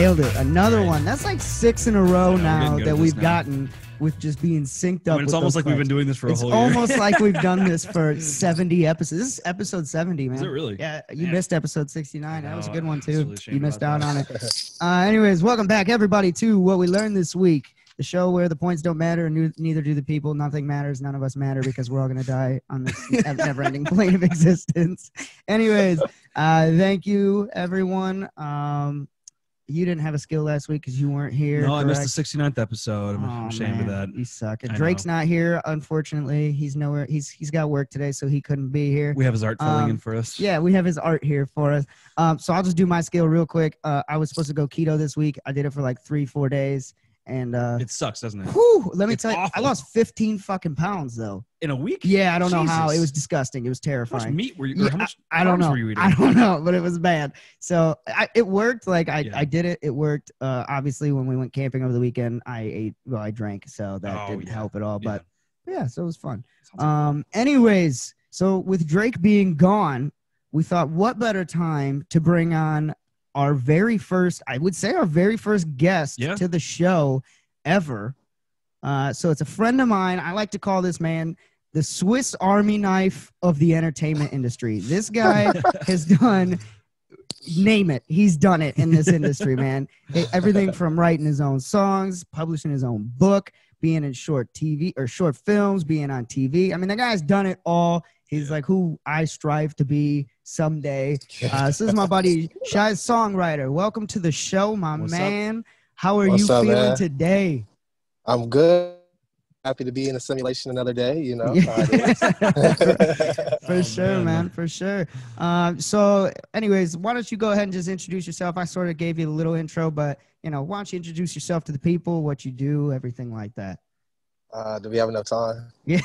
nailed it. Another one. That's like 6 in a row now that we've now. gotten with just being synced up. I mean, it's almost like we've been doing this for a whole year. It's almost like we've done this for 70 episodes. This is episode 70, man. Is it really? Yeah, you missed episode 69. That was a good one, too. Really You missed out on it. Anyways, welcome back, everybody, to What We Learned This Week, the show where the points don't matter, and neither do the people. Nothing matters. None of us matter because we're all going to die on this never-ending plane of existence. Anyways, thank you, everyone. You didn't have a skill last week because you weren't here. No, correct? I missed the 69th episode. I'm ashamed of that. You suck. And Drake's not here, unfortunately. He's nowhere. He's got work today, so he couldn't be here. We have his art filling in for us. Yeah, we have his art here for us. So I'll just do my skill real quick. I was supposed to go keto this week. I did it for like 3-4 days. And it sucks, doesn't it? Whew, let me It's tell you, awful. I lost 15 fucking pounds though. In a week? Yeah, I don't know Jesus. how. It was disgusting. It was How terrifying. much meat were you? Or Yeah, how much I don't carbs know. Were you eating? I don't know, but it was bad. So it worked. Like I Yeah. did it. It worked. Obviously, when we went camping over the weekend, I drank, so that didn't help at all. But yeah, so it was fun. Anyways, so with Drake being gone, we thought, what better time to bring on our very first, I would say, our very first guest to the show ever. So it's a friend of mine. I like to call this man the Swiss Army knife of the entertainment industry. This guy has done, name it, he's done it in this industry, man. Everything from writing his own songs, publishing his own book, being in short TV or short films, being on TV. I mean, the guy's done it all. He's like who I strive to be someday. So this is my buddy, Shy Songwriter. Welcome to the show, my man. How are you feeling today? I'm good. Happy to be in a simulation another day, you know. For sure, man, for sure. So anyways, why don't you go ahead and just introduce yourself? I sort of gave you a little intro, but, you know, why don't you introduce yourself to the people, what you do, everything like that. Do we have enough time? Yeah.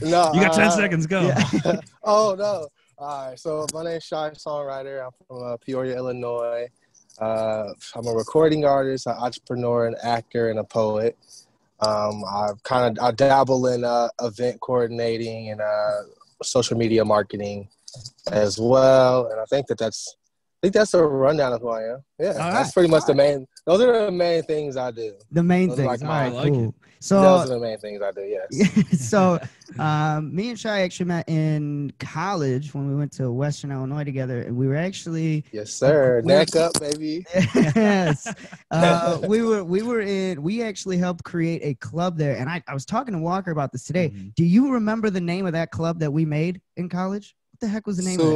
No, you got 10 seconds, go. Yeah. Oh, no. All right, so my name is Shy Songwriter. I'm from Peoria, Illinois. I'm a recording artist, an entrepreneur, an actor, and a poet. I dabble in event coordinating and social media marketing as well. And I think that's a rundown of who I am. Yeah, that's pretty much the main. Those are the main things I do. The main those things. All right, cool. So those are the main things I do. Yes. So me and Shy actually met in college when we went to Western Illinois together, and we were actually yes, sir. Neck up, baby. Yes. We actually helped create a club there, and I was talking to Walker about this today. Mm-hmm. Do you remember the name of that club that we made in college? What the heck was the name of it?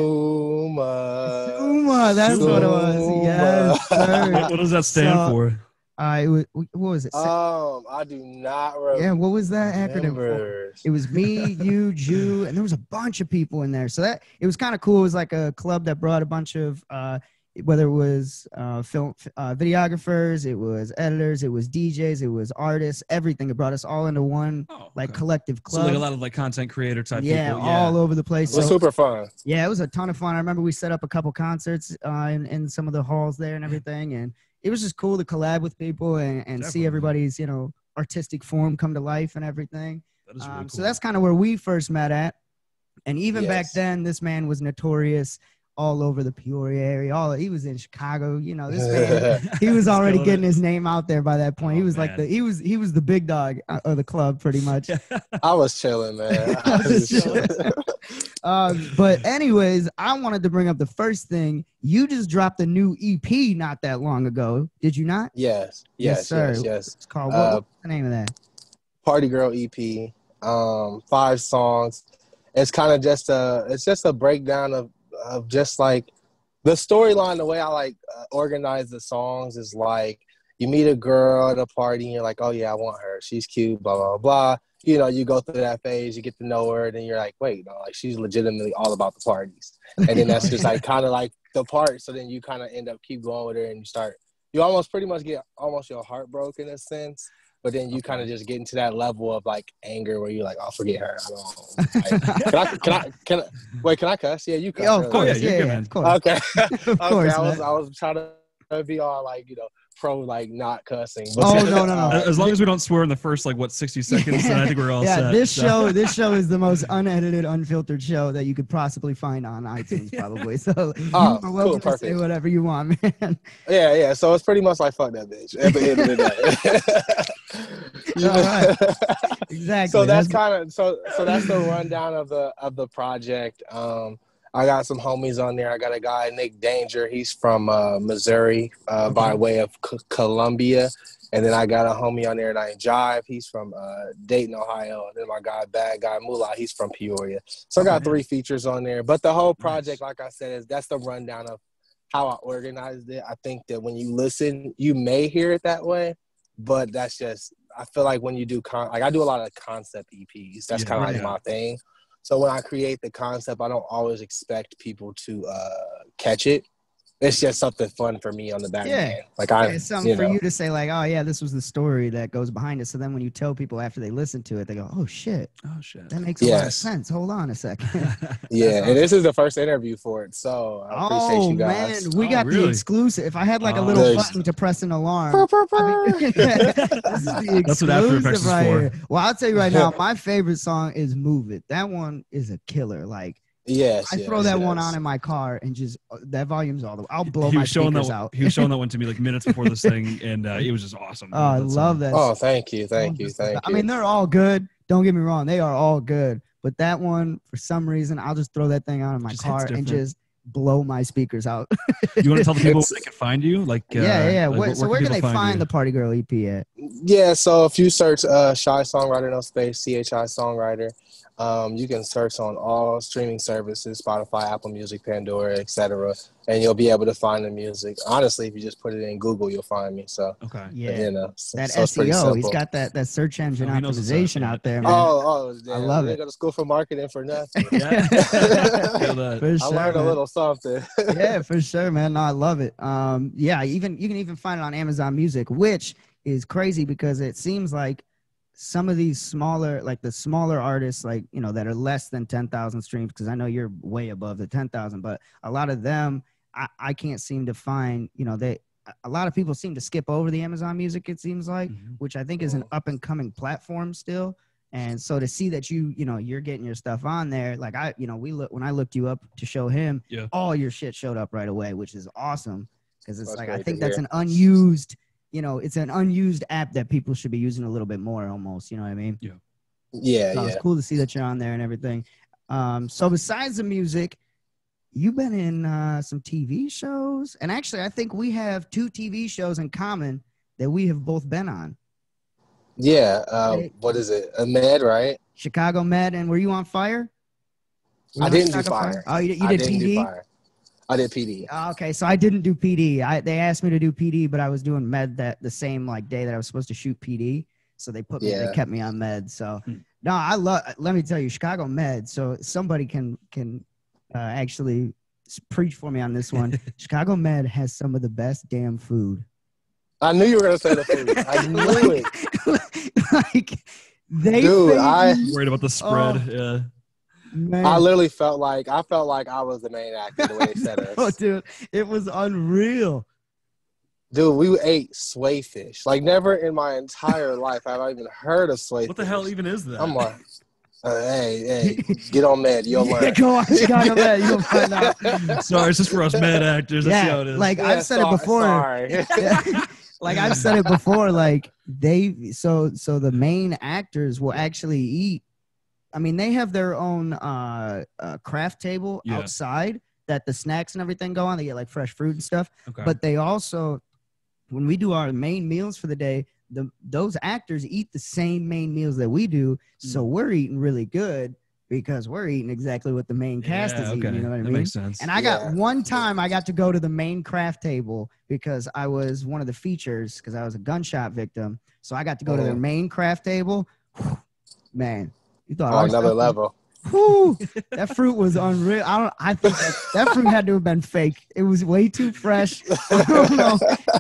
Suma. That's what it was. Yes, sir. What does that stand for? What was it? I do not remember. Yeah, what was that acronym for? It was me, you, Jew, and there was a bunch of people in there. So that it was kind of cool. It was like a club that brought a bunch of whether it was film videographers, it was editors, it was DJs, it was artists, everything. It brought us all into one collective club. So like a lot of like content creator type people. Yeah, all over the place. It was super fun. Yeah, it was a ton of fun. I remember we set up a couple concerts in some of the halls there and everything, and it was just cool to collab with people and see everybody's, you know, artistic form come to life and everything. That is really cool. So that's kind of where we first met at. And even back then, this man was notorious all over the Peoria area. He was in Chicago. You know, this man, he was already getting his name out there by that point. He was like he was the big dog of the club pretty much. I was chilling, man. But anyways, I wanted to bring up the first thing. You just dropped a new EP not that long ago. Did you not? Yes, sir. Yes. It's called what's the name of that? Party Girl EP. 5 songs. It's kind of just a breakdown of just like the storyline. The way I like organize the songs is like you meet a girl at a party and you're like, oh yeah, I want her. She's cute, blah, blah, blah. You know, you go through that phase, you get to know her, and then you're like, wait, no, like she's legitimately all about the parties. And then that's just like kind of like the part. So then you kind of end up keep going with her and you almost pretty much get almost your heart broken in a sense. But then you kind of just get into that level of like anger where you're like, "I'll forget her." Can I cuss? Yeah, you cuss. Oh, of course, yeah, of course. Okay, Of course, I was trying to be all like, you know, pro like not cussing. Oh no. As long as we don't swear in the first 60 seconds, then I think we're all set. This show is the most unedited, unfiltered show that you could possibly find on iTunes, probably. So you are welcome to say whatever you want, man. Yeah. So it's pretty much like fuck that bitch at the end of the day. All right. Exactly. So that's that's the rundown of the project. I got some homies on there. I got a guy, Nick Danger. He's from Missouri by way of Columbia. And then I got a homie on there named Jive. He's from Dayton, Ohio. And then my guy, Bad Guy Moolah, he's from Peoria. So I got 3 features on there. But the whole project, like I said, that's the rundown of how I organized it. I think that when you listen, you may hear it that way. But that's just, I feel like when you do, I do a lot of concept EPs. That's kind of like my thing. So when I create the concept, I don't always expect people to catch it. It's just something fun for me on the back end. It's something for you to say like, oh yeah, this was the story that goes behind it. So then when you tell people after they listen to it, they go, oh shit, that makes a lot of sense. Hold on a second. Yeah, and this is the first interview for it, so I appreciate you guys. Man, we got the exclusive. If I had a little button to press an alarm, this is the exclusive. That's what After Effects is for. Here. Well, I'll tell you right now, my favorite song is "Move It." That one is a killer. I throw that one on in my car and just that volume's all the way. I'll blow my speakers out. He was showing that one to me minutes before this thing, and it was just awesome. Oh, I love that. Oh, thank you. I mean, they're all good. Don't get me wrong. They are all good. But that one, for some reason, I'll just throw that thing on in my car and just blow my speakers out. You want to tell the people where they can find you? Yeah. So where can they find the Party Girl EP at? Yeah, so if you search Shy Songwriter, no space, CHI Songwriter, you can search on all streaming services, Spotify, Apple Music, Pandora, etc., and you'll be able to find the music. Honestly, if you just put it in Google, you'll find me. So that SEO, he's got that search engine optimization out there, man. I love it. I go to school for marketing for nothing. For sure, I learned a little something. Yeah, for sure, man. No, I love it. You can even find it on Amazon Music, which is crazy because it seems like some of these smaller artists, that are less than 10,000 streams, because I know you're way above the 10,000, but a lot of them, I can't seem to find, a lot of people seem to skip over the Amazon Music, it seems like, which I think is an up and coming platform still. And so to see that you're getting your stuff on there, when I looked you up to show him, all your shit showed up right away, which is awesome. Because it's I think that's an unused, it's an unused app that people should be using a little bit more almost, you know what I mean? Yeah. So it's cool to see that you're on there and everything. So besides the music, you've been in some TV shows. And actually, I think we have 2 TV shows in common that we have both been on. Yeah. What is it? A Med, right? Chicago Med. And were you on Fire? I didn't do Fire. Oh, you did PD? I did PD. Okay, so I didn't do PD. They asked me to do PD, but I was doing Med the same day that I was supposed to shoot PD. So they kept me on Med. So no, let me tell you, Chicago Med. So somebody can actually preach for me on this one. Chicago Med has some of the best damn food. I knew you were gonna say the food. I knew it. I'm worried about the spread. Yeah. Man. I literally felt like I was the main actor the way they said us. Oh, dude, it was unreal. Dude, we ate swayfish. Never in my entire life have I even heard of swayfish. What the hell even is that? I'm like, hey, get on Med. You'll learn. Go on, Chicago Med. You'll find out. Sorry, it's just for us Med actors. That's how it is. I've said it before. Sorry. I've said it before. So the main actors will actually eat. I mean, they have their own craft table outside that the snacks and everything go on. They get fresh fruit and stuff. Okay. But they also, when we do our main meals for the day, those actors eat the same main meals that we do. So we're eating really good because we're eating exactly what the main cast is eating. You know what I mean? That makes sense. And I got one time I got to go to the main craft table because I was one of the features because I was a gunshot victim. So I got to go to their main craft table. Man. You thought another level. Whew, that fruit was unreal. I think that fruit had to have been fake. It was way too fresh. I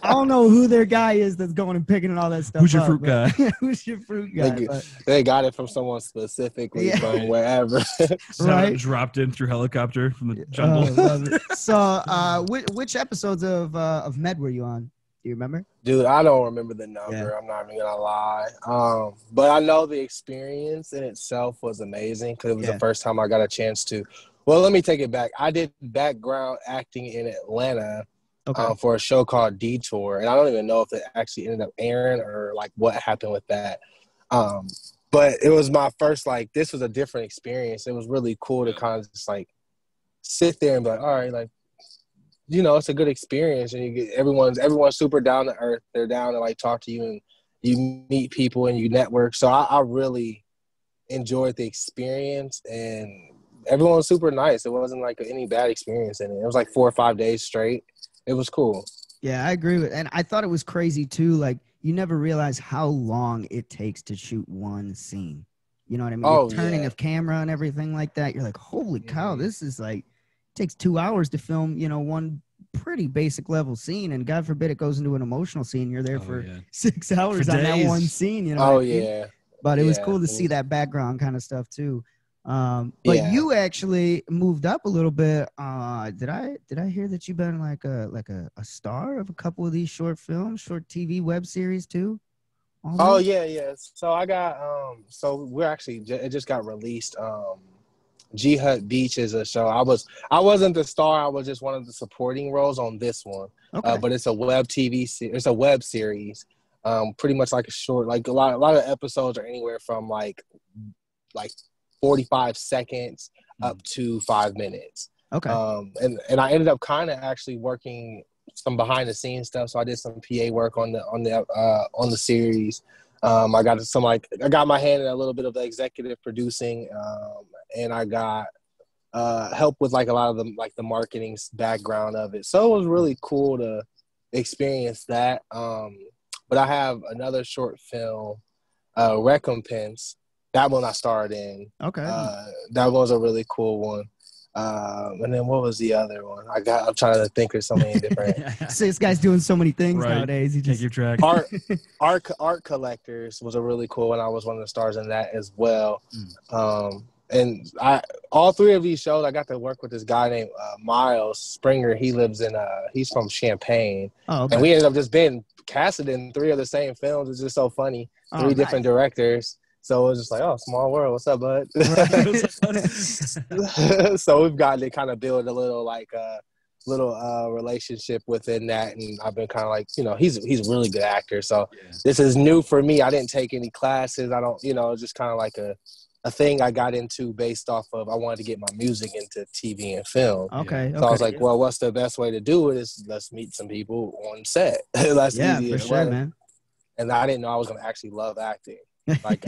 don't know who their guy is that's going and picking all that stuff. Who's your fruit guy? Who's your fruit guy? They got it from someone specifically from wherever. Right? Dropped in through helicopter from the jungle. Love it. So, which episodes of Med were you on? Do you remember? Dude, I don't remember the number. Yeah. I'm not even gonna lie. But I know the experience in itself was amazing because it was the first time I got a chance to. Well, let me take it back. I did background acting in Atlanta for a show called Detour, and I don't even know if it actually ended up airing or like what happened with that. But it was my first, like, this was a different experience. It was really cool to kind of just like sit there and be like, all right, like, you know, it's a good experience, and you get everyone's super down to earth. They're down to like talk to you, and you meet people and you network. So I really enjoyed the experience, and everyone was super nice. It wasn't like any bad experience in it. It was like 4 or 5 days straight. It was cool. Yeah, I agree with, and I thought it was crazy too. Like, you never realize how long it takes to shoot one scene. You know what I mean? Oh, turning of camera and everything like that. You're like, holy cow, this is like, takes 2 hours to film, you know, one pretty basic level scene, and God forbid it goes into an emotional scene. You're there for 6 hours on that one scene, you know. But it was cool to see that background kind of stuff too. But you actually moved up a little bit. Did I hear that you've been like a star of a couple of these short films, short TV web series too? Oh yeah. So I got so we're actually it just got released. G Hut Beach is a show. I wasn't the star. I was just one of the supporting roles on this one. But it's a web it's a web series. Pretty much like a short, like a lot of episodes are anywhere from like 45 seconds up to 5 minutes. And I ended up kind of actually working some behind the scenes stuff. So I did some PA work on the series. I got my hand in a little bit of the executive producing, and I got help with like a lot of the marketing background of it. So it was really cool to experience that. But I have another short film, Recompense. That one I starred in. That was a really cool one. And then what was the other one? I'm trying to think of so many different. So this guy's doing so many things nowadays. He just can't keep track. Art Collectors was a really cool one. I was one of the stars in that as well. And all three of these shows, I got to work with this guy named Miles Springer. He lives he's from Champaign. And we ended up just being casted in 3 of the same films. It's just so funny. 3 different directors. So it was just like, oh, small world. What's up, bud? So we've gotten to kind of build a little relationship within that, and I've been kind of like, you know, he's a really good actor. So this is new for me. I didn't take any classes. I don't, you know, just kind of like a thing I got into based off of I wanted to get my music into TV and film. So I was like, well, what's the best way to do it? Is let's meet some people on set. That's for sure, man. And I didn't know I was going to actually love acting. Like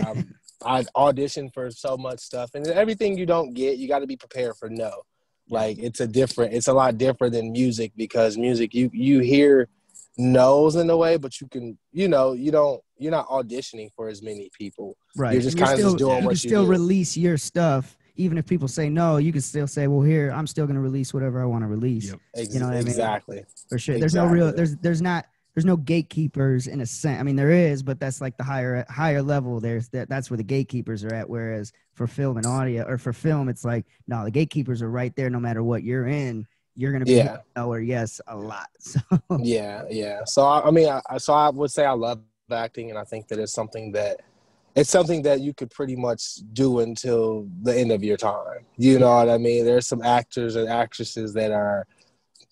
I auditioned for so much stuff, and everything you don't get, you got to be prepared for no. Like it's a lot different than music, because music you hear no's in a way, but you can, you know, you're not auditioning for as many people. Right. You're just kind of just doing what you do. You can still release your stuff. Even if people say no, you can still say, well, here, I'm still going to release whatever I want to release. You know what I mean? Exactly. For sure. There's no real, there's no gatekeepers in a sense. I mean, there is, but that's like the higher level. That's where the gatekeepers are at. Whereas for film and audio, or for film, it's like, no, the gatekeepers are right there. No matter what you're in, you're going to be no or yes a lot. So yeah. So I mean, I would say I love acting, and I think that it's something that you could pretty much do until the end of your time. You know what I mean? There's some actors and actresses that are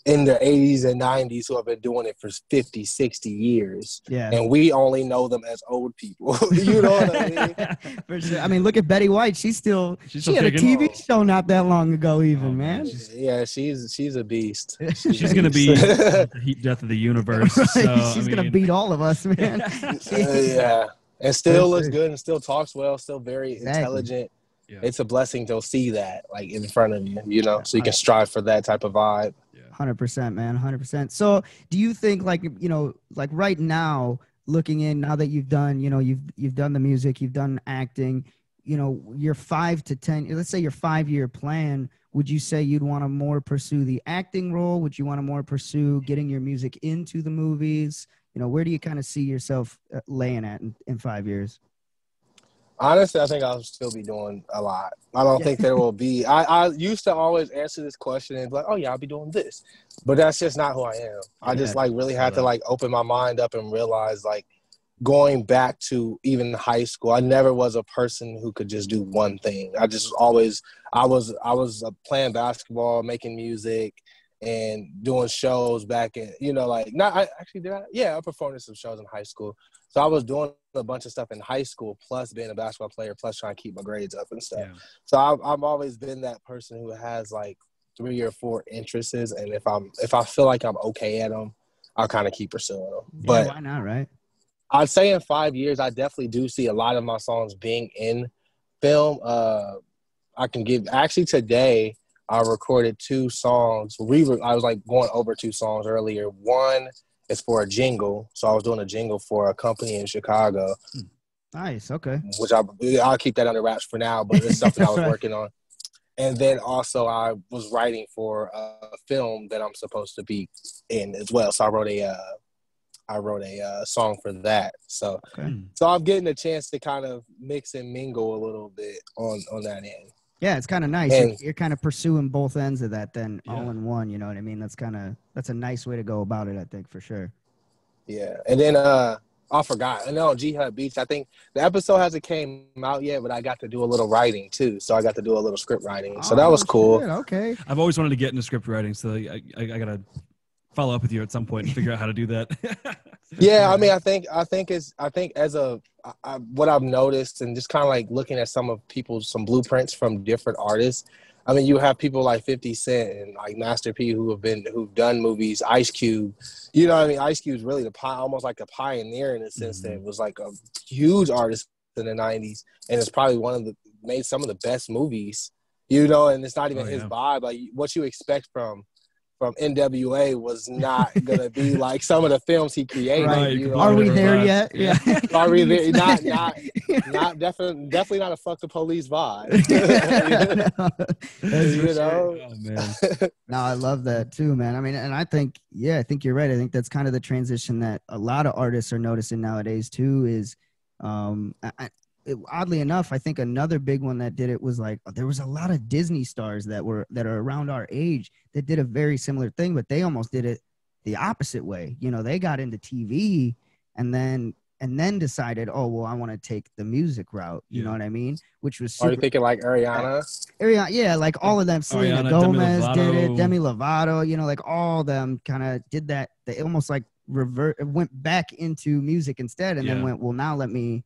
in their 80s and 90s who have been doing it for 50, 60 years. Yeah. And we only know them as old people. You know what I mean? For sure. I mean, look at Betty White. She had a TV show not that long ago even, man. She's a beast. She's going to be the heat death of the universe. Right. So, she's going to beat all of us, man. Yeah. And still looks good and still talks well, still very intelligent. Yeah. It's a blessing to see that like in front of you, you know, so you can strive for that type of vibe. 100%, man. 100%. So do you think, like, you know, like right now, looking in, now that you've done, you know, you've done the music, you've done acting, you know, your 5 to 10, let's say your 5-year plan, would you say you'd want to more pursue the acting role? Would you want to more pursue getting your music into the movies? You know, where do you kind of see yourself laying at in 5 years? Honestly, I think I'll still be doing a lot. I don't think there will be. I used to always answer this question and be like, oh, yeah, I'll be doing this. But that's just not who I am. I just, like, really had to, like, open my mind up and realize, like, going back to even high school, I never was a person who could just do one thing. I just always – I was playing basketball, making music, and doing shows back in, you know, like, not, I actually did, I performed in some shows in high school. So I was doing a bunch of stuff in high school, plus being a basketball player, plus trying to keep my grades up and stuff. Yeah. So I've always been that person who has like 3 or 4 interests, and if I feel like I'm okay at them, I'll kind of keep pursuing them. Yeah, but why not, right? I'd say in 5 years, I definitely do see a lot of my songs being in film. I can give – actually today – I recorded 2 songs. I was like going over 2 songs earlier. One is for a jingle. So I was doing a jingle for a company in Chicago. Nice. Okay. Which I'll keep that under wraps for now, but it's something I was working on. And then also I was writing for a film that I'm supposed to be in as well. So I wrote a song for that. So I'm getting a chance to kind of mix and mingle a little bit on that end. Yeah, it's kind of nice. You're kind of pursuing both ends of that then all in one, you know what I mean? That's a nice way to go about it, I think, for sure. Yeah. And then I forgot. I know on G-Hut Beats, I think the episode hasn't came out yet, but I got to do a little writing too. So I got to do a little script writing. So that was cool. Shit, okay. I've always wanted to get into script writing, so I got to follow up with you at some point and figure out how to do that. Yeah, I mean, I think what I've noticed, and just kind of like looking at some some blueprints from different artists. I mean, you have people like 50 Cent and like Master P who've done movies. Ice Cube, you know what I mean? Ice Cube is really almost like a pioneer in the sense that it was like a huge artist in the 90s, and it's probably made some of the best movies, you know. And it's not even his vibe. Like what you expect from NWA was not gonna be like some of the films he created. Right. You know? Are we there yet? Yeah. Are we there? Not definitely not a fuck the police vibe. You know? Oh man. No, I love that too, man. I mean, and I think you're right. I think that's kind of the transition that a lot of artists are noticing nowadays too. Is oddly enough, I think another big one that did it was like there was a lot of Disney stars that are around our age that did a very similar thing, but they almost did it the opposite way. You know, they got into TV and then decided, oh well, I want to take the music route. You know what I mean? Which was Are you thinking like Ariana? Yeah, like all of them. Selena Gomez did it. Demi Lovato. You know, like all of them kind of did that. They almost like went back into music instead, and then went, well, now let me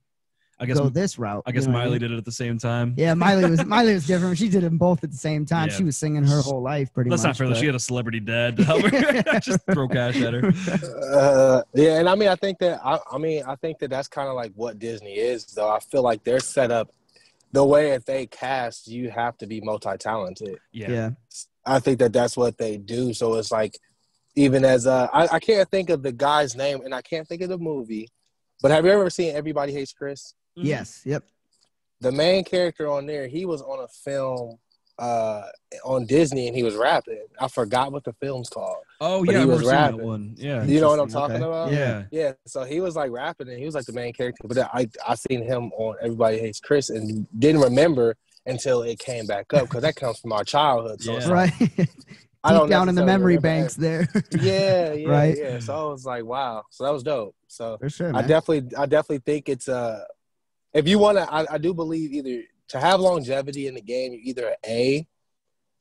go this route. I guess Miley did it at the same time. Yeah, Miley was different. She did them both at the same time. Yeah. She was singing her whole life pretty much. That's not fair, though. She had a celebrity dad to help her. Just throw cash at her. Yeah, and I mean, I think that that's kind of like what Disney is, though. I feel like they're set up the way that they cast, you have to be multi-talented. Yeah. I think that that's what they do. So it's like, even as I can't think of the guy's name, and I can't think of the movie, but have you ever seen Everybody Hates Chris? Yes. Yep. The main character on there, he was on a film on Disney, and he was rapping. I forgot what the film's called. Oh yeah, he was rapping. That one. Yeah. You know what I'm talking about? Yeah. Yeah. So he was like rapping, and he was like the main character. But I seen him on Everybody Hates Chris, and didn't remember until it came back up because that comes from our childhood. So right. I don't down in the memory banks there. Yeah. Right. Yeah. So I was like, wow. So that was dope. So for sure, I definitely think it's if you want to, I do believe either to have longevity in the game, you either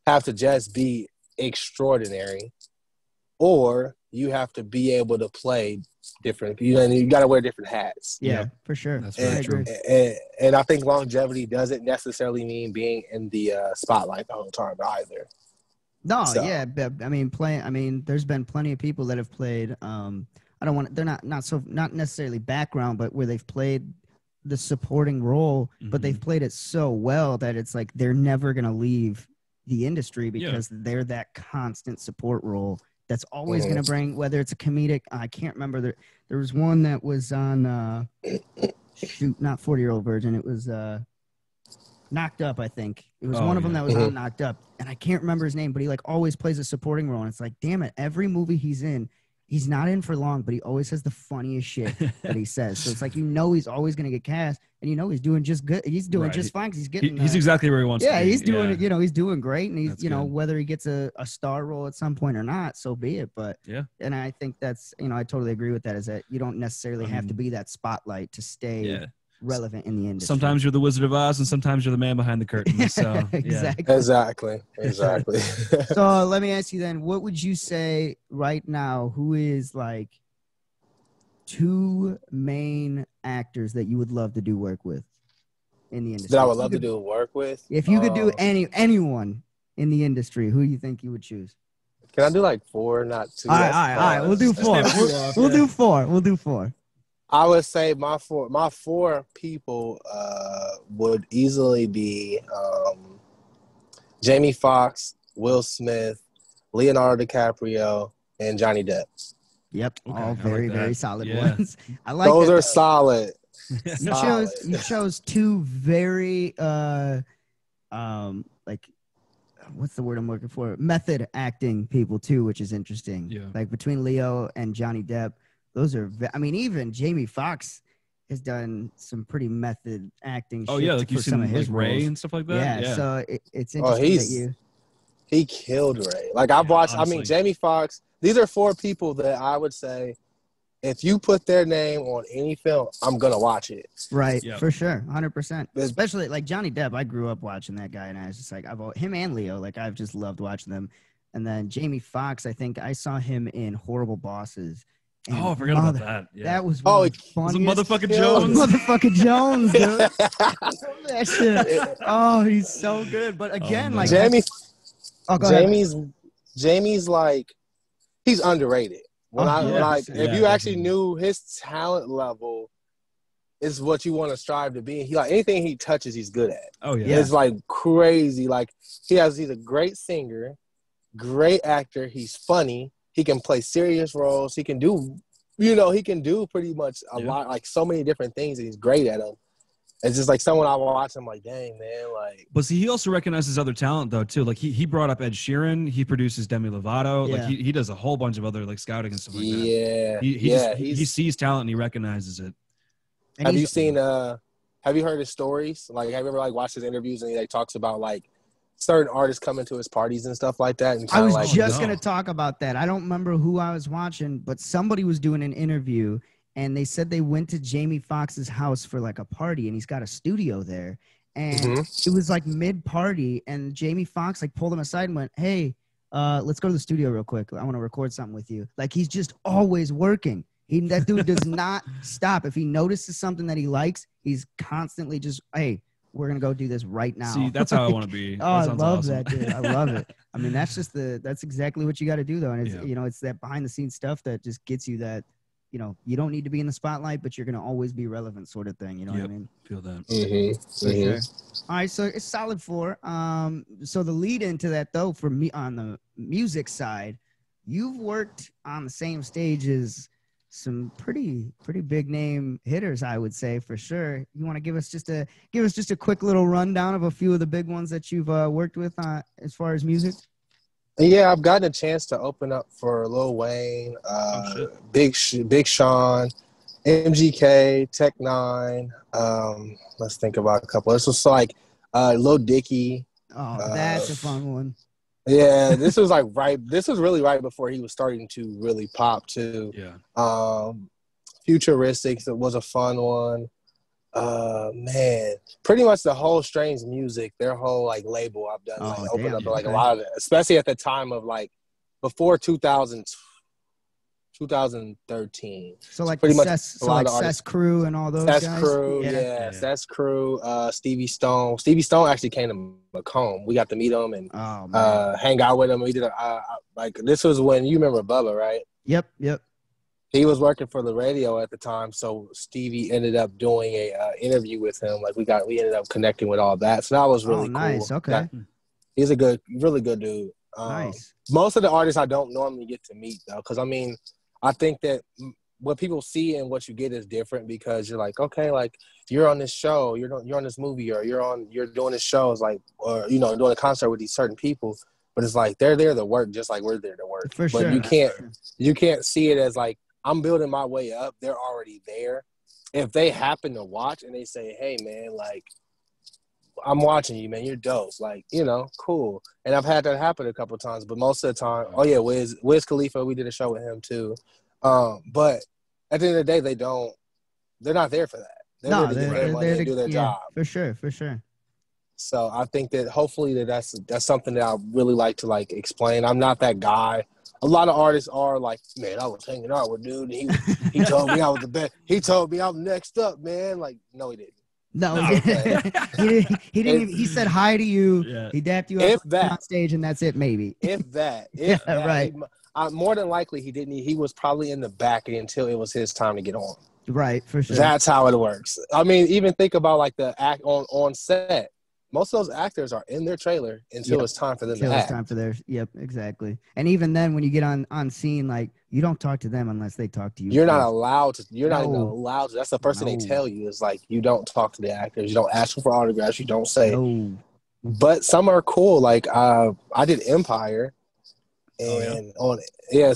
have to just be extraordinary, or you have to be able to play different. You got to wear different hats. Yeah, for sure. That's very true. And I think longevity doesn't necessarily mean being in the spotlight the whole time either. No, yeah, I mean, there's been plenty of people that have played. They're not necessarily background, but where they've played the supporting role, but they've played it so well that it's like they're never gonna leave the industry because they're that constant support role that's always gonna bring, whether it's a comedic. I can't remember there was one that was on not 40-Year-Old Virgin. It was Knocked Up, I think. It was one of them that was on Knocked Up, and I can't remember his name, but he like always plays a supporting role, and it's like, damn it, every movie he's in, he's not in for long, but he always has the funniest shit that he says. So it's like, he's always going to get cast, and he's doing just good. He's doing just fine because he's getting. He's exactly where he wants to be. Yeah, he's doing it. He's doing great, and he's That's good. whether he gets a star role at some point or not, so be it. But and I think that's I totally agree with that. Is that you don't necessarily have to be that spotlight to stay relevant in the industry. Sometimes you're the Wizard of Oz, and sometimes you're the man behind the curtain. So exactly. So let me ask you then, what would you say right now? Who is like 2 main actors that you would love to do work with in the industry? That I would love to do work with. If you could do anyone in the industry, who do you think you would choose? Can I do like 4, not 2? All right. We'll do 4. We'll do 4. We'll do 4. I would say my four people would easily be Jamie Foxx, Will Smith, Leonardo DiCaprio, and Johnny Depp. Yep, Okay, all very solid Yeah. ones. I like those that. are solid. You chose 2 very like, what's the word I'm looking for? Method acting people too, which is interesting. Yeah. Like between Leo and Johnny Depp, those are. Even Jamie Foxx has done some pretty method acting. Oh shit yeah, like you for some of seen like his Ray roles. and stuff like that. Yeah, so it's interesting that you. He killed Ray. Like I've watched. Honestly. Jamie Foxx. These are 4 people that I would say, if you put their name on any film, I'm gonna watch it. Right, Yep. for sure, 100%. Especially like Johnny Depp, I grew up watching that guy, and I was just like, him and Leo, like I've just loved watching them. And then Jamie Foxx, I think I saw him in Horrible Bosses. And I forgot about that. Yeah. That was one of the funniest. Was it Motherfucking Jones? Motherfucking Jones, dude. That shit. Oh, he's so good. But again, like Jamie. go ahead. Jamie's like, he's underrated. If you actually knew his talent level is what you want to strive to be. He like anything he touches, he's good at. Oh yeah. It's like crazy. Like he's a great singer, great actor. He's funny. He can play serious roles. He can do, he can do pretty much a lot, like so many different things, and he's great at them. It's just like someone I watch, I'm like, dang, man. Like, but see, he also recognizes other talent though too. Like he brought up Ed Sheeran. He produces Demi Lovato. Yeah. Like he does a whole bunch of other like scouting and stuff like that. Yeah. He sees talent and he recognizes it. And have you seen? Have you heard his stories? Like, have you ever like watched his interviews and he like talks about like certain artists coming to his parties and stuff like that? And I was just gonna talk about that. I don't remember who I was watching, but somebody was doing an interview. And they said they went to Jamie Foxx's house for like a party, and he's got a studio there. And it was like mid-party, and Jamie Foxx like pulled him aside and went, "Hey, let's go to the studio real quick. I want to record something with you." Like he's just always working. That dude does not stop. If he notices something that he likes, he's constantly just, "Hey, we're gonna go do this right now." See, that's how I want to be. Oh, I love awesome. that, dude. I love it. I mean, that's exactly what you got to do, though. And it's it's that behind-the-scenes stuff that just gets you that. You don't need to be in the spotlight, but you're going to always be relevant sort of thing. You know what I mean? Feel that. Sure. All right. So it's solid 4. So the lead into that though, for me on the music side, you've worked on the same stage as some pretty big name hitters, I would say for sure. You want to give us just a quick little rundown of a few of the big ones that you've worked with as far as music? Yeah, I've gotten a chance to open up for Lil Wayne, Big Sean, MGK, Tech Nine. Let's think about a couple. This was like Lil Dicky. Oh, that's a fun one. Yeah, this was really right before he was starting to really pop too. Yeah. Futuristics, it was a fun one. Man, pretty much the whole Strange Music, their whole like label I've done, opened up like a lot of it, especially at the time of like before 2013. So like pretty much Cess Crew and all those Cess guys. Crew, Cess Crew, Stevie Stone. Stevie Stone actually came to Macomb. We got to meet him and hang out with him. We did like this was when you remember Bubba, right? Yep. He was working for the radio at the time, so Stevie ended up doing a interview with him. Like we ended up connecting with all that, so that was really cool. Nice. Okay. He's a really good dude. Nice. Most of the artists I don't normally get to meet though, because I mean, I think that what people see and what you get is different because you're like, okay, like you're on this show, you're on this movie, or you're doing this show, like, or doing a concert with these certain people. but it's like they're there to work just like we're there to work. For but sure. you can't see it as like I'm building my way up. They're already there. If they happen to watch and they say, hey, man, like, I'm watching you, man. You're dope. Like, you know, cool. And I've had that happen a couple of times, but most of the time, oh yeah, Wiz Khalifa, we did a show with him too. But at the end of the day, they're not there for that. They're there to do their job. For sure. So I think that hopefully that's something that I really like to like explain. I'm not that guy. A lot of artists are like, man, I was hanging out with dude. And he told me I was the best. He told me I'm next up, man. Like, no, he didn't. No, he didn't. Even, he said hi to you. Yeah. He dapped you up on stage, and that's it. Maybe if that. Right. More than likely, he didn't. He was probably in the back until it was his time to get on. Right, for sure. That's how it works. I mean, even think about like the act on set. Most of those actors are in their trailer until it's time for them to act. It's time for their exactly. And even then, when you get on scene, like you don't talk to them unless they talk to you. You're not allowed to. You're not even allowed to. That's the first thing they tell you is like you don't talk to the actors. You don't ask them for autographs. You don't say. No. But some are cool. Like I did Empire, and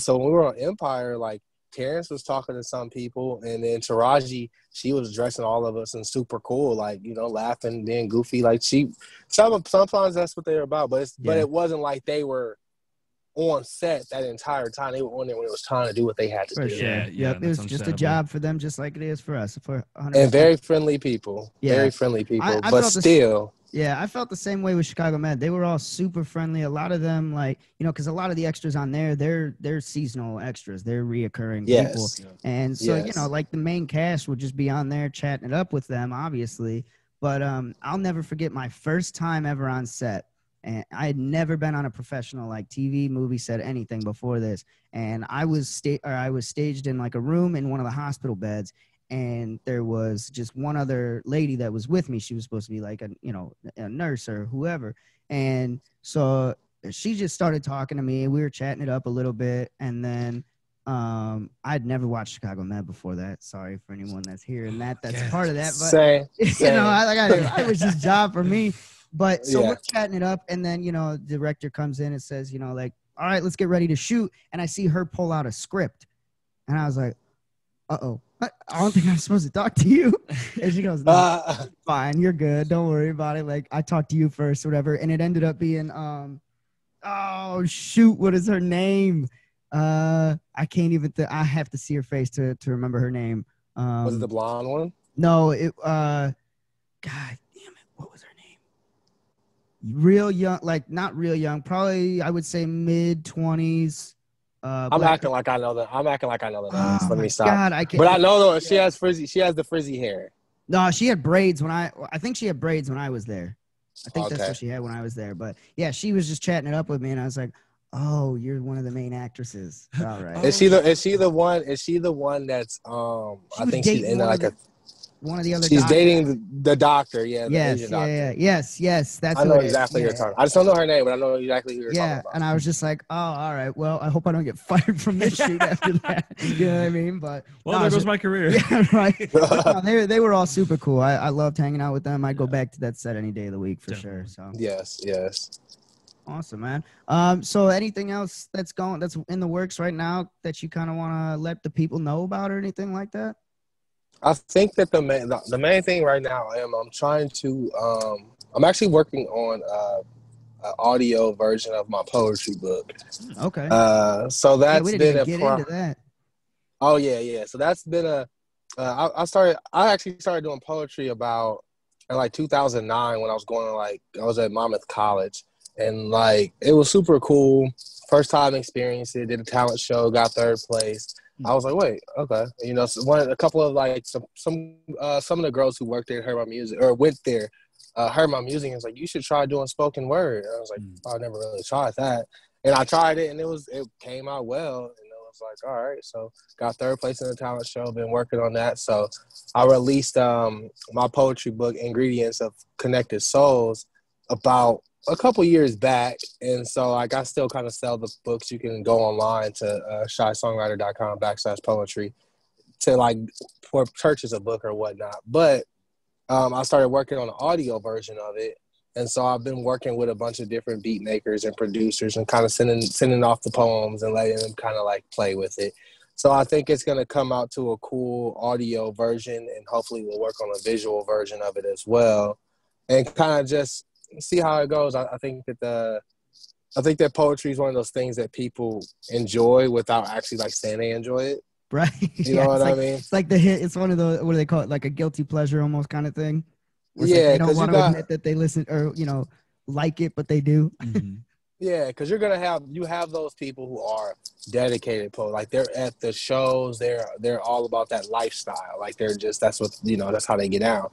so when we were on Empire, like Terrence was talking to some people, and then Taraji, she was dressing all of us and super cool, like, you know, laughing, being goofy. Like sometimes that's what they're about, but it wasn't like they were on set that entire time. They were on there when it was time to do what they had to do. Sure. It was just a job for them, just like it is for us. And very friendly people. Yeah. Very friendly people, but still. Yeah, I felt the same way with Chicago Med. They were all super friendly. A lot of them, like, you know, because a lot of the extras on there, they're seasonal extras. They're reoccurring people. And so, you know, like the main cast would just be on there chatting it up with them, obviously. But I'll never forget my first time ever on set. And I had never been on a professional, like, TV, movie set, anything before this. And I was staged in, like, a room in one of the hospital beds. And there was just one other lady that was with me. She was supposed to be like a nurse or whoever. And so she just started talking to me. We were chatting it up a little bit. And then I'd never watched Chicago Med before that. Sorry for anyone that's hearing that. That's part of that. But, same. you know, it was just job for me. But so we're chatting it up. And then, you know, the director comes in and says, you know, like, all right, let's get ready to shoot. And I see her pull out a script. And I was like, uh-oh. I don't think I'm supposed to talk to you. And she goes, no, fine, you're good. Don't worry about it. Like, I talked to you first, whatever. And it ended up being, oh, shoot, what is her name? I can't even, I have to see her face to remember her name. Was it the blonde one? No, God damn it. What was her name? Real young, like, not real young, probably, I would say mid-20s. I'm acting like I know that. Oh, let me stop. God, I can't. But I know though she has frizzy. She has the frizzy hair. No, she had braids when I think she had braids when I was there. I think that's what she had when I was there. But yeah, she was just chatting it up with me, and I was like, "Oh, you're one of the main actresses." All right. Is she the one that's I think she's in like one of the other. She's dating the doctor. Yeah. Yes. Asian doctor. Yes. That's. I know exactly who you're talking. I just don't know her name, but I know exactly who you're talking about. Yeah, and I was just like, oh, all right. Well, I hope I don't get fired from this shoot after that. You know what I mean? But there goes my career. Yeah, right. But, no, they were all super cool. I loved hanging out with them. I'd go back to that set any day of the week for sure. So. Yes. Awesome, man. So anything else that's in the works right now that you kind of want to let the people know about or anything like that? I think that the main thing right now I'm trying to I'm actually working on an audio version of my poetry book. Okay. So that's been a get into that. Oh yeah. So that's been I actually started doing poetry about in like 2009 when I was I was at Monmouth College, and like it was super cool. First time experience it. Did a talent show, got third place. I was like, wait, okay. You know, a couple of like some of the girls who worked there heard my music or went there, heard my music and was like, you should try doing spoken word. And I was like, I never really tried that. And I tried it and it came out well. And I was like, all right. So got third place in the talent show, been working on that. So I released my poetry book, Ingredients of Connected Souls, about a couple years back, and so like I still kind of sell the books. You can go online to shysongwriter.com/poetry to like purchase a book or whatnot. But I started working on an audio version of it, And so I've been working with a bunch of different beat makers and producers and kind of sending off the poems and letting them kind of like play with it. So I think it's going to come out to a cool audio version, and hopefully we'll work on a visual version of it as well, and kind of just see how it goes. I think that poetry is one of those things that people enjoy without actually like saying they enjoy it. Right. You know what I mean? It's like the hit. It's one of the, what do they call it? Like a guilty pleasure almost kind of thing. Yeah, they don't want to admit that they listen or, you know, like it, but they do. Mm-hmm. Yeah, because you have those people who are dedicated poets. Like they're at the shows, they're all about that lifestyle. Like that's what, you know, that's how they get out.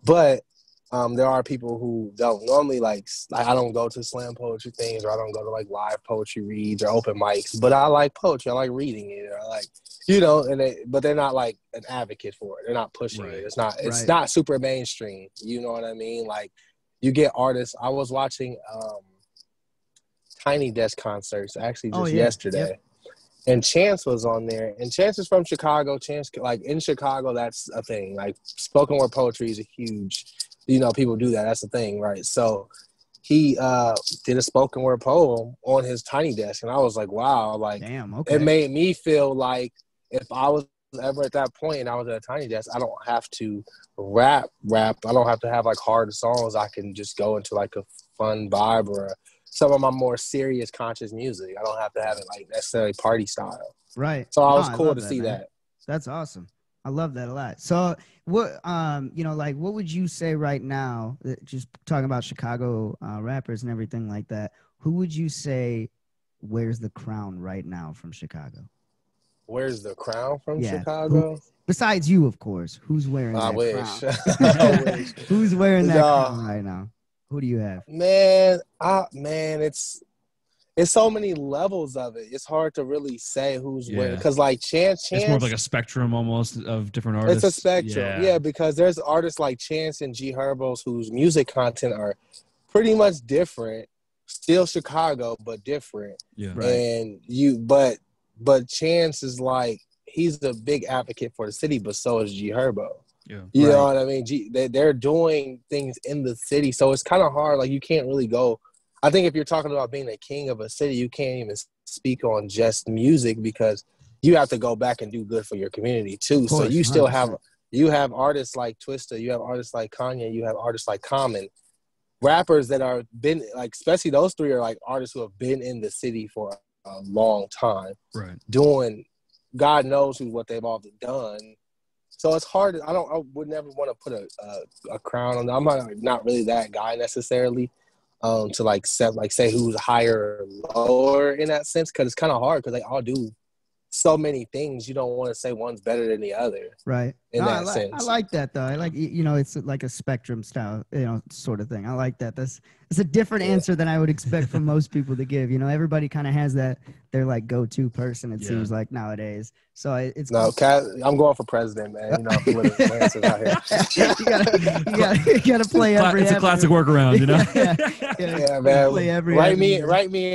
But there are people who don't normally like I don't go to slam poetry things, or I don't go to like live poetry reads or open mics, but I like poetry. I like reading it. I like, you know, but they're not like an advocate for it. They're not pushing it. It's not super mainstream. You know what I mean? Like you get artists. I was watching Tiny Desk concerts actually just yesterday. Yep. And Chance was on there, and Chance is from Chicago. Chance, like in Chicago, that's a thing. Like spoken word poetry is a huge, you know, people do that. That's the thing, right? So he did a spoken word poem on his Tiny Desk, and I was like, wow, like, damn, okay. It made me feel like if I was ever at that point and I was at a Tiny Desk, I don't have to rap. I don't have to have like hard songs. I can just go into like a fun vibe or some of my more serious conscious music. I don't have to have it like necessarily party style. Right. So I was cool to see that. That's awesome. I love that a lot. So what, you know, like what would you say right now, just talking about Chicago rappers and everything like that, who would you say wears the crown right now from Chicago? Where's the crown from Chicago? Besides you, of course. Who's wearing that crown? I wish. Who's wearing that crown right now? Who do you have? Man, it's so many levels of it. It's hard to really say who's wearing, because like Chance, it's more of like a spectrum almost of different artists. It's a spectrum, yeah, because there's artists like Chance and G Herbo's whose music content are pretty much different, still Chicago but different. Yeah, right. And but Chance is like, he's a big advocate for the city, but so is G Herbo. Yeah, you know what I mean? They're doing things in the city, so it's kind of hard. Like you can't really go. I think if you're talking about being a king of a city, you can't even speak on just music, because you have to go back and do good for your community too. Course, so you still 100%. You have artists like Twista, you have artists like Kanye, you have artists like Common, rappers that are been like, especially those three are like artists who have been in the city for a long time, right? Doing God knows what they've all done. So it's hard. I would never want to put a crown on them. I'm not really that guy necessarily to say who's higher or lower in that sense, because it's kind of hard, because they all do so many things. You don't want to say one's better than the other. Right. In that sense. I like that though. I like, you know, it's like a spectrum style, you know, sort of thing. I like that. It's a different answer than I would expect from most people to give. You know, everybody kind of has that, their like go-to person, it seems like nowadays. So it's I'm going for president, man. You know, political answers out here. you gotta play every. It's a classic workaround, you know. Yeah, man. Play write me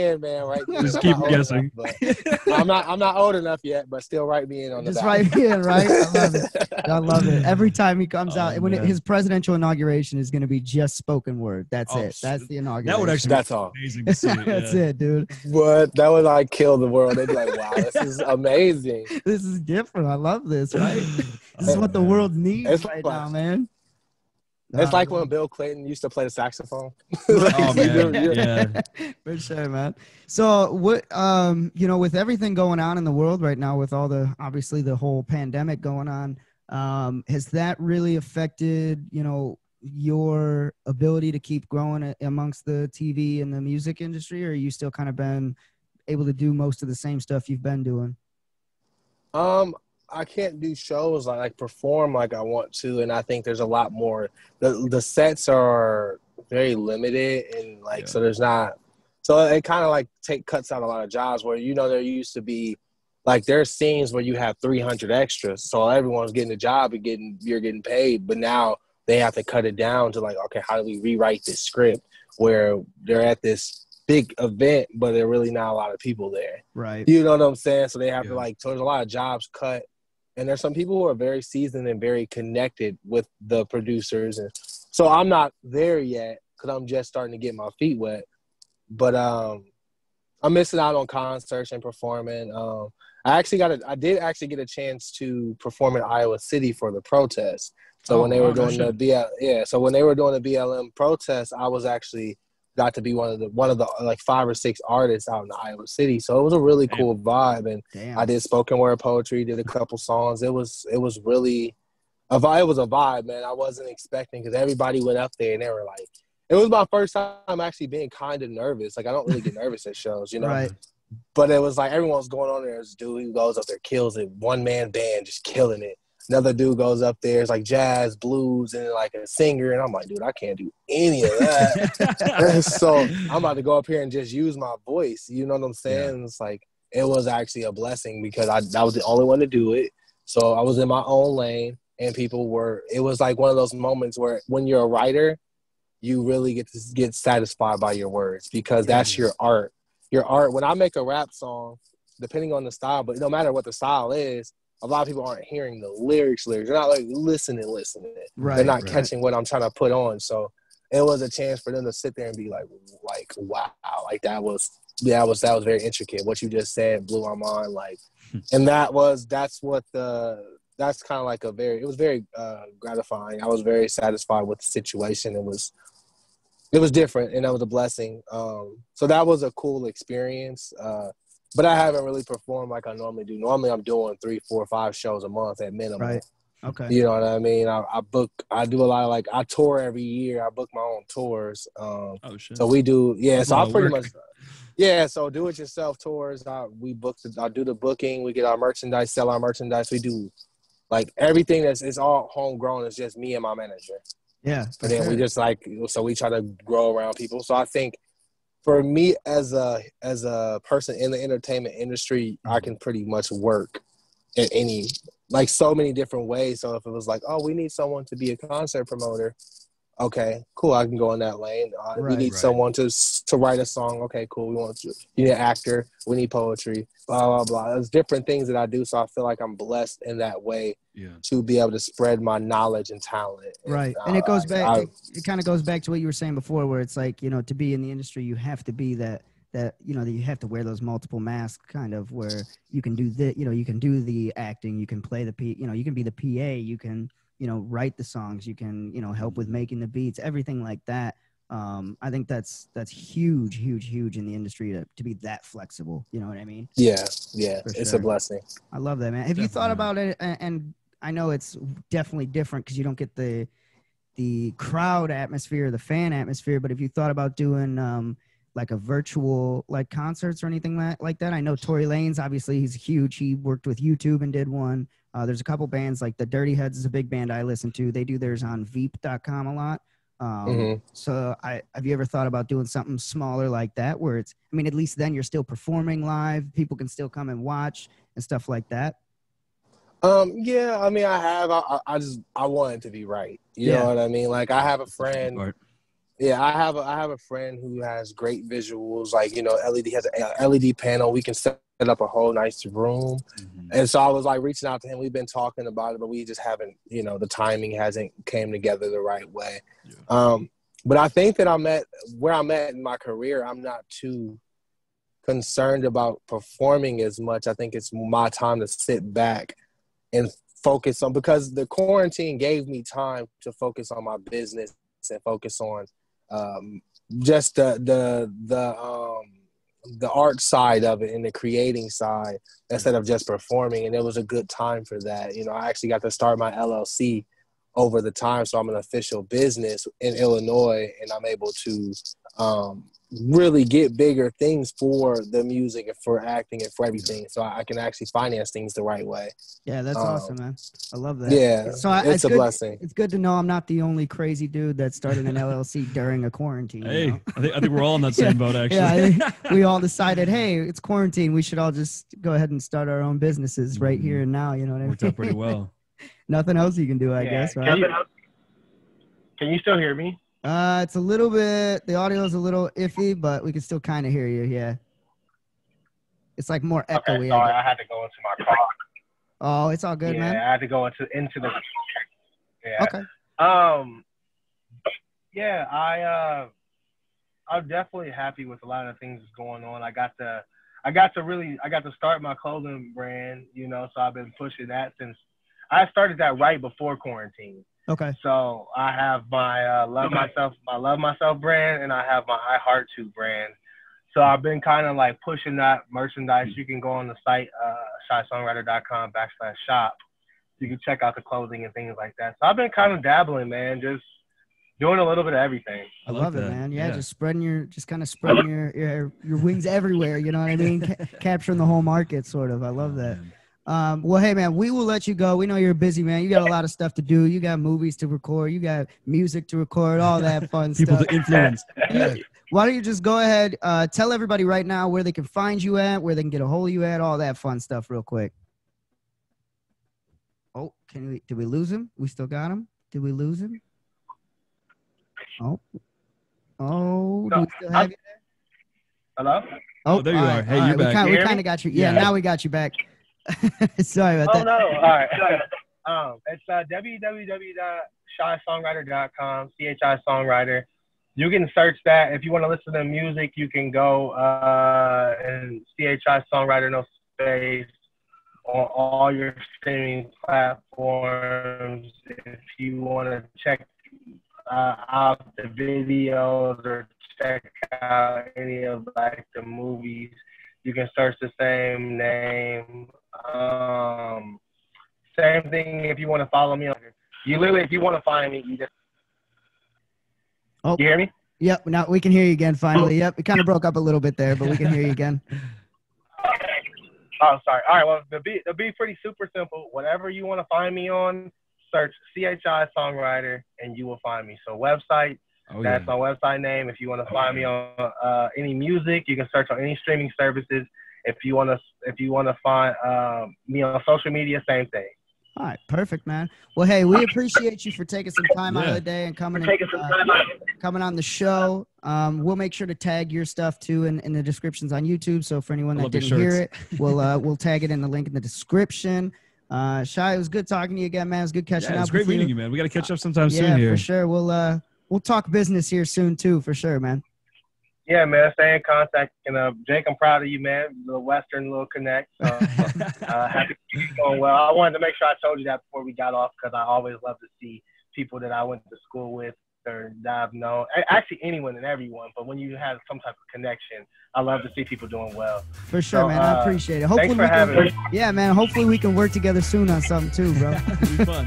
in, man. Write me in. Just keep guessing. Enough, I'm not old enough yet, but still write me in on the Just ballot. write me in, right? I love it. I love it. Every time he comes out, his presidential inauguration is going to be just spoken word. That's it. That's the inauguration. That would actually be amazing to see. That's it, dude. But that would like kill the world. They'd be like, wow, this is amazing. This is different. I love this, right? This is what the world needs now, man. It's like when Bill Clinton used to play the saxophone. Oh, man. Yeah. For sure, man. So what, you know, with everything going on in the world right now, with all obviously the whole pandemic going on, has that really affected, you know, your ability to keep growing amongst the TV and the music industry, or are you still kind of been able to do most of the same stuff you've been doing? I can't do shows like perform like I want to, and I think there's a lot more. The sets are very limited, and so there's not. So it kind of like cuts out a lot of jobs where, you know, there used to be like there's scenes where you have 300 extras, so everyone's getting a job and you're getting paid, but now they have to cut it down to like, okay, how do we rewrite this script where they're at this big event, but there are really not a lot of people there. Right. You know what I'm saying? So they have to so there's a lot of jobs cut. And there's some people who are very seasoned and very connected with the producers. And so I'm not there yet. because I'm just starting to get my feet wet. But I'm missing out on concerts and performing. I did actually get a chance to perform in Iowa City for the protest. So when they were doing so when they were doing the BLM protest, I was actually got to be one of the like 5 or 6 artists out in Iowa City. So it was a really cool vibe, and I did spoken word poetry, did a couple songs. It was really a vibe. It was a vibe, man. I wasn't expecting, because everybody went up there and they were like, it was my first time actually being kind of nervous. Like, I don't really get nervous at shows, you know. Right. But it was like everyone was going on there. There's a dude who goes up there, kills it, one-man band, just killing it. Another dude goes up there, it's like jazz, blues, and like a singer. And I'm like, dude, I can't do any of that. So I'm about to go up here and just use my voice. You know what I'm saying? Yeah. It's like, it was actually a blessing, because I was the only one to do it. So I was in my own lane, and it was like one of those moments where when you're a writer, you really get satisfied by your words, because that's your art. Your art. When I make a rap song, depending on the style, but no matter what the style is, a lot of people aren't hearing the lyrics. They're not like listening. Right. They're not catching what I'm trying to put on. So it was a chance for them to sit there and be like, wow, like that was very intricate. What you just said blew my mind. Like, and that's kind of like it was very gratifying. I was very satisfied with the situation. It was different, and that was a blessing. So that was a cool experience. But I haven't really performed like I normally do. Normally I'm doing 3, 4, 5 shows a month at minimum. Right. Okay. You know what I mean? I do a lot of I tour every year. I book my own tours. Shit. So we do, so I pretty much, so do it yourself tours. I do the booking. We get our merchandise, sell our merchandise. We do like everything it's all homegrown. It's just me and my manager. Yeah. And then we just so we try to grow around people. So I think for me as a person in the entertainment industry, I can pretty much work in so many different ways. So if it was like, oh, we need someone to be a concert promoter, okay, cool, I can go in that lane. We need someone to write a song. Okay, cool. You need an actor. We need poetry. Blah blah blah. There's different things that I do, so I feel like I'm blessed in that way to be able to spread my knowledge and talent. Right, and it goes back. It kind of goes back to what you were saying before, where it's like, to be in the industry, you have to be that you have to wear those multiple masks, kind of, where you can do you can do the acting, you can play you can be the PA, you can write the songs, you can help with making the beats, everything like that. I think that's huge in the industry to be that flexible. You know what I mean? Yeah, it's a blessing. I love that, man. Have you thought about it? And I know it's definitely different because you don't get the crowd atmosphere, the fan atmosphere. But have you thought about doing like a virtual concerts or anything like that? I know Tory Lanez, obviously he's huge. He worked with YouTube and did one. There's a couple bands like the Dirty Heads is a big band I listen to. They do theirs on Veep.com a lot. So have you ever thought about doing something smaller like that, where at least then you're still performing live, people can still come and watch and stuff like that? Yeah, I have. I want it to be right. You know what I mean? Like, I have a friend. Yeah, I have a friend who has great visuals. Like, LED has an LED panel. We can set up a whole nice room. And so I was like reaching out to him. We've been talking about it, but we just haven't, the timing hasn't came together the right way. But I think that where I'm at in my career, I'm not too concerned about performing as much. I think it's my time to sit back and focus on, because the quarantine gave me time to focus on my business and focus on just the art side of it and the creating side instead of just performing. And it was a good time for that. I actually got to start my LLC over the time, so I'm an official business in Illinois, and I'm able to really get bigger things for the music and for acting and for everything, so I can actually finance things the right way. Yeah, that's awesome, man. I love that. Yeah, so it's a blessing. It's good to know I'm not the only crazy dude that started an LLC during a quarantine. Hey, I think we're all in that same boat, actually. Yeah, I think we all decided, hey, it's quarantine, we should all just go ahead and start our own businesses right here and now. You know what I mean? Worked out pretty well. Nothing else you can do, I guess, right? Can you still hear me? It's a little bit, the audio is a little iffy, but we can still kind of hear you. Yeah. It's like more echoey. Okay, sorry, I had to go into my car. Oh, it's all good, man. Yeah, I had to go into the. Yeah. Okay. Yeah, I'm definitely happy with a lot of things that's going on. I got to start my clothing brand, you know, so I've been pushing that since I started that right before quarantine. Okay. So I have my Love Myself brand, and I have my I Heart To brand. So I've been kind of like pushing that merchandise. You can go on the site, shysongwriter.com/shop. You can check out the clothing and things like that. So I've been kind of dabbling, man, just doing a little bit of everything. I love it, man. Yeah, just kind of spreading your wings everywhere. You know what I mean? Capturing the whole market, sort of. I love that. Well, hey, man, we will let you go. We know you're busy, man. You got a lot of stuff to do. You got movies to record. You got music to record, all that fun People stuff. to influence. Yeah. Why don't you just go ahead, tell everybody right now where they can find you at, where they can get a hold of you at, all that fun stuff real quick. Oh, did we lose him? We still got him? Did we lose him? Oh, do we still have you there? Hello? Oh, there you are. Hey, you're back. We kind of got you. Yeah, now we got you back. Sorry about that. Oh, no. All right. It's www.shysongwriter.com, CHI Songwriter. You can search that. If you want to listen to music, you can go and CHI Songwriter, no space, on all your streaming platforms. If you want to check out the videos or check out any of like the movies, you can search the same name. Same thing if you want to follow me. If you want to find me, you just. Oh, you hear me? Yep. Now we can hear you again. Finally. Yep. It kind of broke up a little bit there, but we can hear you again. Oh, sorry. All right. Well, the beat pretty super simple. Whatever you want to find me on, search CHI Songwriter, and you will find me. So website. That's my website name. If you want to find me on any music, you can search on any streaming services. If you want to find me on social media, same thing. All right, perfect, man. Well, hey, we appreciate you for taking some time out of the day and coming on the show. We'll make sure to tag your stuff too in the descriptions on YouTube. So for anyone that didn't hear it, we'll tag it in the link in the description. Shy, it was good talking to you again, man. It was good catching up. It's great meeting you, man. We got to catch up sometime soon here. Yeah, for sure. We'll talk business here soon too, for sure, man. Yeah, man. Stay in contact. And Jake, I'm proud of you, man. The Western little connect. So, happy to keep going well. I wanted to make sure I told you that before we got off, because I always love to see people that I went to school with or that I've known. Actually, anyone and everyone. But when you have some type of connection, I love to see people doing well. For sure, man. I appreciate it. Hopefully, thanks for having me. Yeah, man. Hopefully we can work together soon on something too, bro. It'll be fun.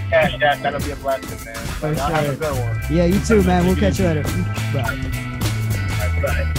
Yeah, that'll be a blessing, man. So y'all have a good one. Yeah, you too, man. We'll catch you later. Bye. Bye.